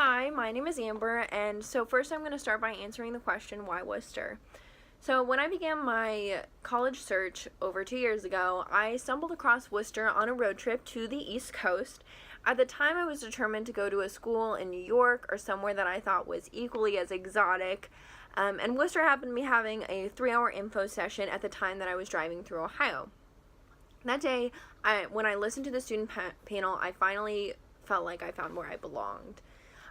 Hi, my name is Amber, and so first I'm going to start by answering the question, why Worcester? So when I began my college search over 2 years ago, I stumbled across Worcester on a road trip to the East Coast. At the time, I was determined to go to a school in New York or somewhere that I thought was equally as exotic, and Worcester happened to be having a 3-hour info session at the time that I was driving through Ohio. That day, when I listened to the student panel, I finally felt like I found where I belonged.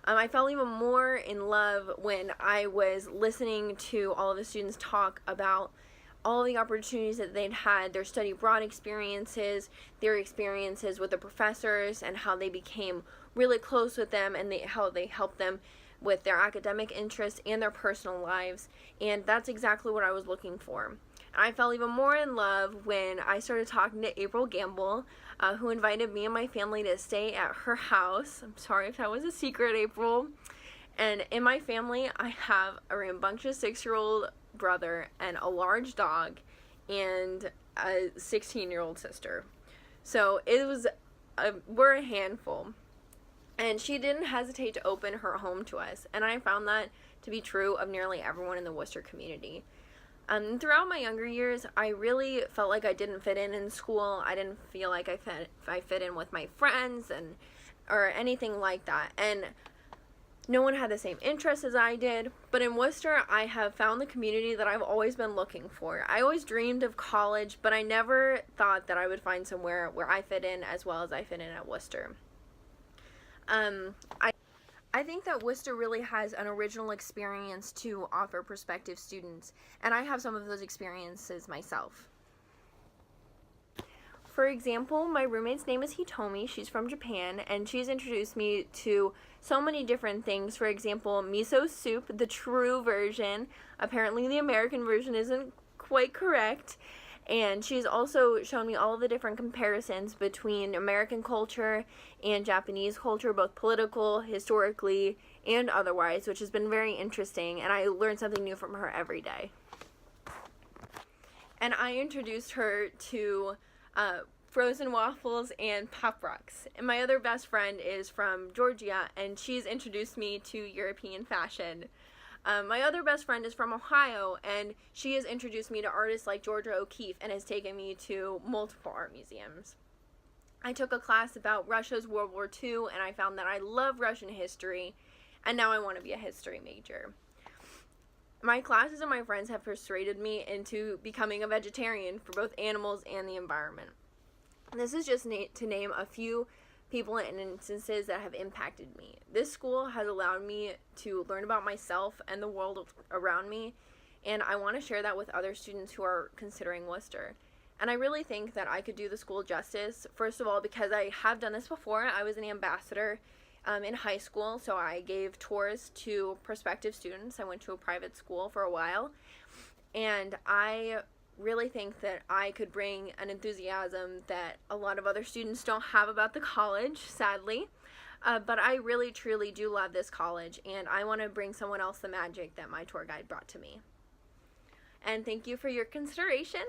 I fell even more in love when I was listening to all of the students talk about all the opportunities that they'd had, their study abroad experiences, their experiences with the professors, and how they became really close with them, and how they helped them with their academic interests and their personal lives. And that's exactly what I was looking for. I fell even more in love when I started talking to April Gamble, who invited me and my family to stay at her house. I'm sorry if that was a secret, April. And in my family, I have a rambunctious 6-year-old brother and a large dog and a 16-year-old sister. So we're a handful. And she didn't hesitate to open her home to us. And I found that to be true of nearly everyone in the Worcester community. Throughout my younger years, I really felt like I didn't fit in school. I didn't feel like I fit in with my friends or anything like that. And no one had the same interests as I did. But in Worcester, I have found the community that I've always been looking for. I always dreamed of college, but I never thought that I would find somewhere where I fit in as well as I fit in at Worcester. I think that Worcester really has an original experience to offer prospective students, and I have some of those experiences myself. For example, my roommate's name is Hitomi. She's from Japan, and she's introduced me to so many different things. For example, miso soup, the true version. Apparently the American version isn't quite correct. And she's also shown me all of the different comparisons between American culture and Japanese culture, both political, historically, and otherwise, which has been very interesting, and I learned something new from her every day. And I introduced her to frozen waffles and Pop Rocks. And my other best friend is from Georgia, and she's introduced me to European fashion. My other best friend is from Ohio, and she has introduced me to artists like Georgia O'Keeffe and has taken me to multiple art museums. I took a class about Russia's World War II, and I found that I love Russian history, and now I want to be a history major. My classes and my friends have persuaded me into becoming a vegetarian for both animals and the environment. This is just to name a few people and instances that have impacted me. This school has allowed me to learn about myself and the world around me, and I want to share that with other students who are considering Worcester. And I really think that I could do the school justice, first of all, because I have done this before. I was an ambassador in high school, so I gave tours to prospective students. I went to a private school for a while, and I really think that I could bring an enthusiasm that a lot of other students don't have about the college, sadly. But I really, truly do love this college, and I want to bring someone else the magic that my tour guide brought to me. And thank you for your consideration.